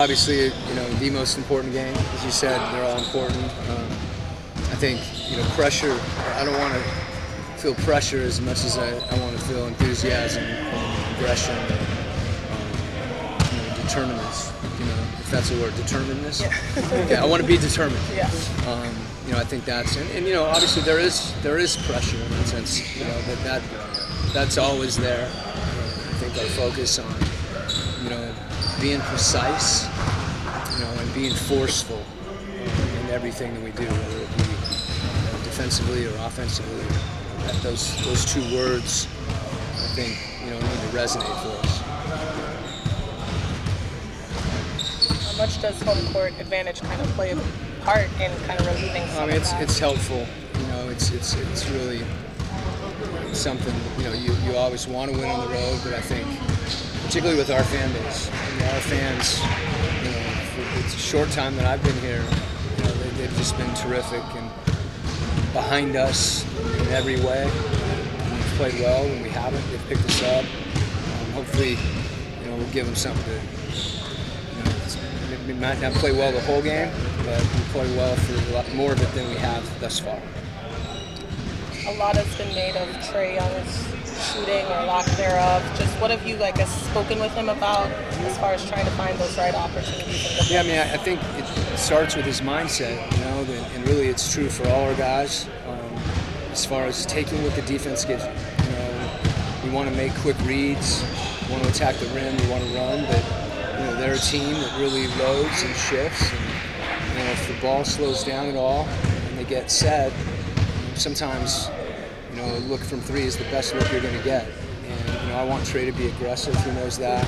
Obviously, the most important game, as you said, they're all important. I think, pressure, I don't want to feel pressure as much as I want to feel enthusiasm and aggression and determinedness, if that's a word, determinedness. Yeah, I want to be determined. Yeah. I think that's, and obviously there is pressure in that sense, that's always there. I think our focus on, being precise, and being forceful in everything that we do, whether it be defensively or offensively. Those two words, I think, need to resonate for us. How much does home court advantage kind of play a part in kind of relieving some of that? It's helpful. It's really something. You always want to win on the road, but I think, particularly with our fan base, our fans, for the short time that I've been here, they've just been terrific and behind us in every way. We've played well when we haven't. They've picked us up. Hopefully, we'll give them something to. We might not play well the whole game, but we play well for a lot more of it than we have thus far. A lot has been made of Trae Young's shooting or lack thereof. Just what have you, spoken with him about as far as trying to find those right opportunities? Yeah, I think it starts with his mindset, and really it's true for all our guys. As far as taking what the defense gives you, we want to make quick reads, we want to attack the rim, we want to run, but they're a team that really loads and shifts. And if the ball slows down at all and they get set, sometimes a look from three is the best look you're going to get. And I want Trae to be aggressive. He knows that.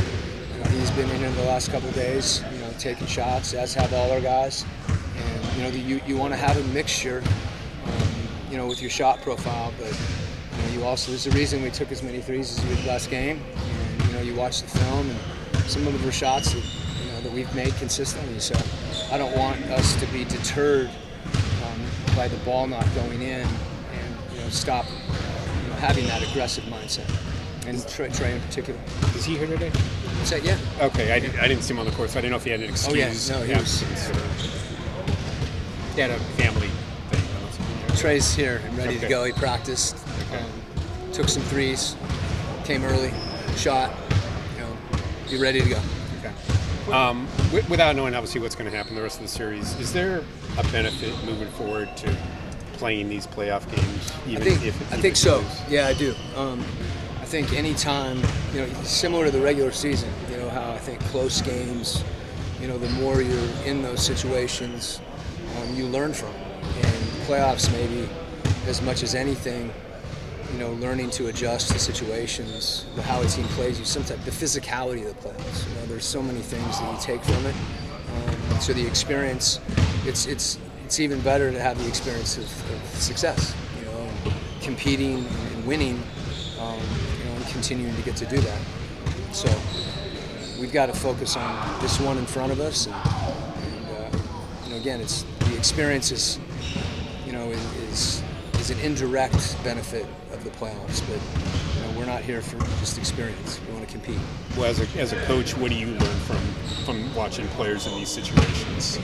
He's been in the last couple of days, taking shots, as have all our guys. And you want to have a mixture, with your shot profile. But you also, there's a reason we took as many threes as we did last game. And you watch the film, and some of them are shots that we've made consistently. So I don't want us to be deterred by the ball not going in, and stop having that aggressive mindset. And Trae in particular. Is he here today? What's that? Yeah. Okay, I didn't see him on the court, so I didn't know if he had an excuse. Oh yeah, no, he was. He had a family thing. Trae's here and ready to go. He practiced, took some threes, came early, shot. Be ready to go. Okay. Without knowing obviously what's going to happen the rest of the series, is there a benefit moving forward to playing these playoff games? I think so. Yeah, I do. I think anytime, similar to the regular season, how I think close games, the more you're in those situations, you learn from. And playoffs, maybe as much as anything, learning to adjust to situations, how a team plays you, sometimes the physicality of the playoffs. There's so many things that you take from it. So the experience, it's even better to have the experience of success, competing and winning, and continuing to get to do that. So we've got to focus on this one in front of us, and again, it's the experience is an indirect benefit of the playoffs, but we're not here for just experience. We want to compete. Well, as a coach, what do you learn from watching players in these situations?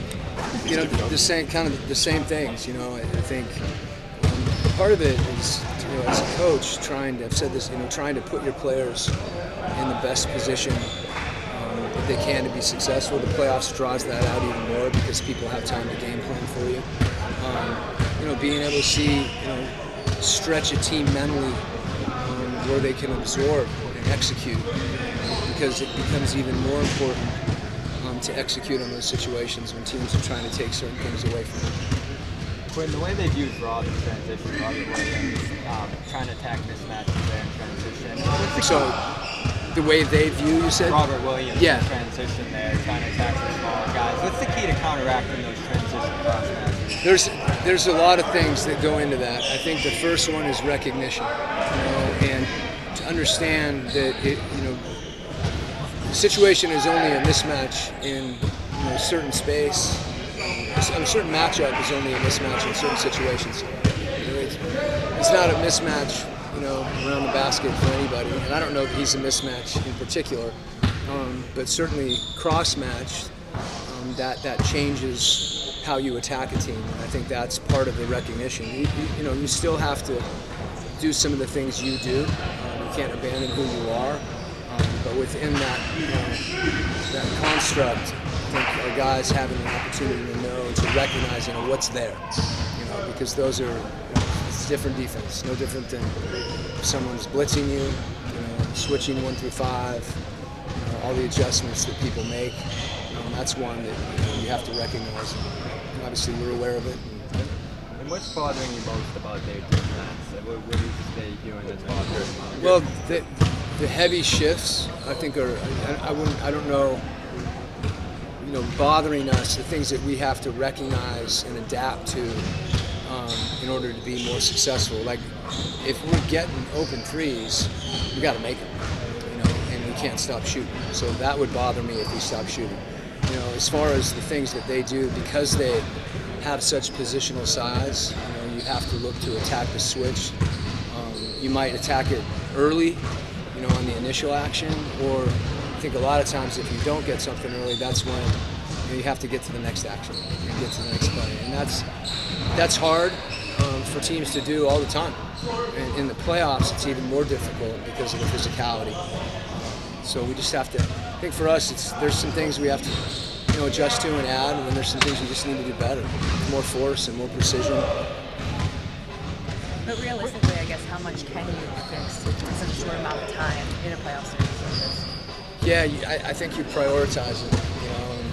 The same things. I think part of it is, as a coach, trying to put your players in the best position that they can to be successful. The playoffs draws that out even more because people have time to game plan for you. Being able to see, stretch a team mentally where they can absorb and execute, because it becomes even more important to execute on those situations when teams are trying to take certain things away from them. Quinn, the way they've used Rob in transition, Robert Williams, trying to attack mismatches there in transition. So, the way they view, you said? Robert Williams in transition there, trying to attack the smaller guys. What's the key to counteracting those transition cross matches? There's a lot of things that go into that. I think the first one is recognition, and to understand that the situation is only a mismatch in a certain space. A certain matchup is only a mismatch in certain situations. It's not a mismatch, around the basket for anybody. And I don't know if he's a mismatch in particular, but certainly cross-match that changes how you attack a team. And I think that's part of the recognition. You still have to do some of the things you do. You can't abandon who you are. But within that, that construct, I think our guys having an opportunity to know and to recognize, what's there. Because those are, it's different defense. No different than if someone's blitzing you, switching 1 through 5, all the adjustments that people make. That's one that you have to recognize. And obviously, we're aware of it. And what's bothering you most about their defense? What do you say doing that's bothering you? Well, the heavy shifts, I think, I don't know, bothering us. The things that we have to recognize and adapt to in order to be more successful. Like, if we're getting open threes, we got to make them, and we can't stop shooting. So that would bother me if we stopped shooting. As far as the things that they do, because they have such positional size, you have to look to attack the switch. You might attack it early, on the initial action, or I think a lot of times if you don't get something early, that's when you have to get to the next action and get to the next play. And that's hard for teams to do all the time. And in the playoffs, it's even more difficult because of the physicality. So we just have to, I think for us, there's some things we have to adjust to and add, and then there's some things we just need to do better. More force and more precision. But realistically, I guess, how much can you fix in such a short amount of time in a playoff series like this? Yeah, I think you prioritize it,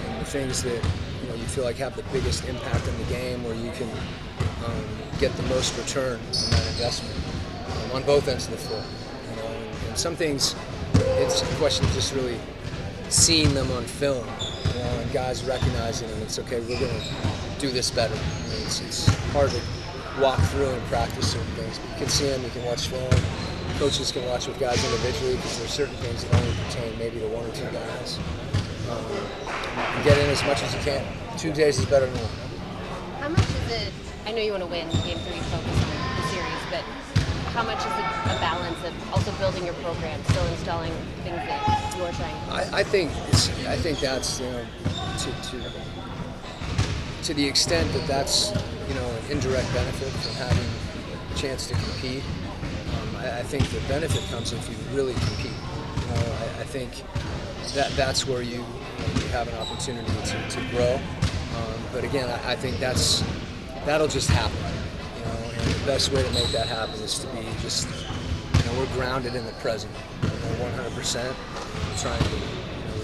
and the things that you feel like have the biggest impact on the game, where you can get the most return on that investment on both ends of the floor. And some things, it's a question of just really seeing them on film, and guys recognizing them. It's okay, we're going to do this better. It's hard to walk through and practice certain things, but you can see them, you can watch film. Coaches can watch with guys individually, because there's certain things that only pertain maybe to 1 or 2 guys. And get in as much as you can. 2 days is better than 1. How much is it, I know you want to win Game 3, focus on the series, but how much is it a balance of also building your program, still installing things that you're trying to do? I think that's, to the extent that that's, an indirect benefit from having a chance to compete. I think the benefit comes if you really compete. I think that's where you have an opportunity to grow. But again, I think that'll just happen. And the best way to make that happen is to be just, we're grounded in the present, 100%, trying to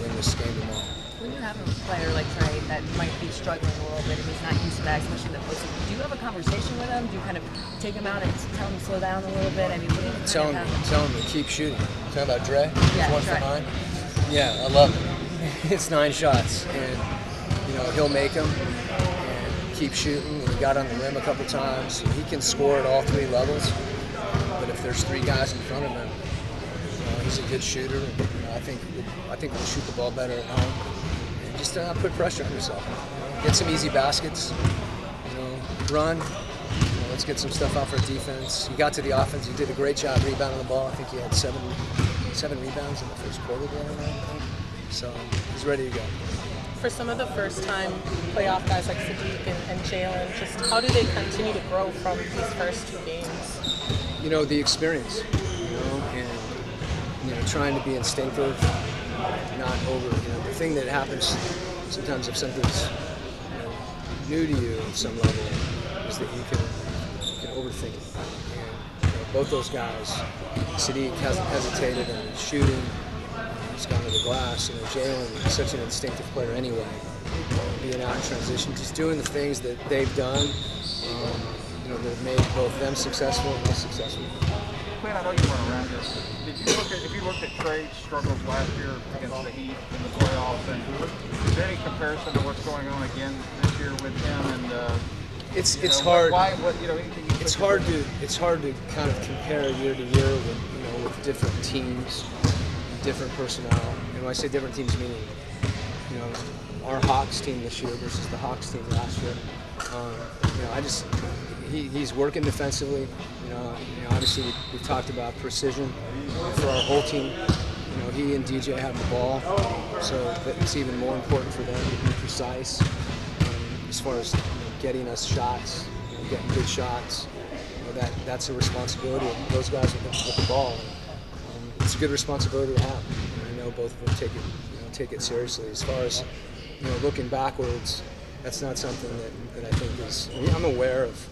win this game tomorrow. When you have a player like Trae that might be struggling a little bit and he's not used to that, especially in the postseason, do you have a conversation with him? Do you kind of take him out and tell him to slow down a little bit? I mean, what do you Tell him to keep shooting. Talking about Dre? Yeah, 1 for 9? Yeah, I love it. It's 9 shots, and he'll make them and keep shooting. He got on the rim a couple times. He can score at all 3 levels, but if there's 3 guys in front of him, he's a good shooter. And, I think we'll shoot the ball better at home. And just not put pressure on yourself. Get some easy baskets. Run. Let's get some stuff out for defense. He got to the offense. He did a great job rebounding the ball. I think he had 7 rebounds in the first quarter the other night. So he's ready to go. For some of the first-time playoff guys like Sadiq and Jalen, just how do they continue to grow from these first 2 games? The experience, and trying to be instinctive, not over. The thing that happens sometimes if something's new to you at some level is that you can overthink it. And both those guys, Sadiq hasn't hesitated on shooting. He's gone to the glass. Jalen is such an instinctive player anyway. Being out in transition, just doing the things that they've done, that have made both them successful and us successful. Quin, I know you weren't around here. If you looked at Trae's struggles last year against the Heat in the playoffs, and is there any comparison to what's going on again this year with him? And it's hard. Anything you It's hard to kind of compare year to year with different teams, different personnel. And when I say different teams, meaning our Hawks team this year versus the Hawks team last year. He's working defensively. Obviously we talked about precision for our whole team. he and DJ have the ball, so it's even more important for them to be precise as far as getting us shots, getting good shots. That's a responsibility of those guys with the ball. It's a good responsibility to have. And I know both of them take it seriously. As far as looking backwards, that's not something that I think is. I'm aware of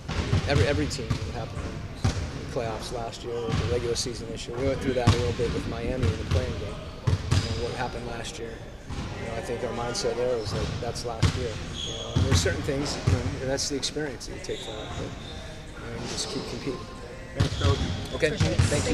every team that happened in the playoffs last year, or the regular season this year. We went through that a little bit with Miami in the playing game. What happened last year. I think our mindset there was like that's last year. And there's certain things. That's the experience that you take from it. But, you just keep competing. Thanks, Coach. Okay. Thank you.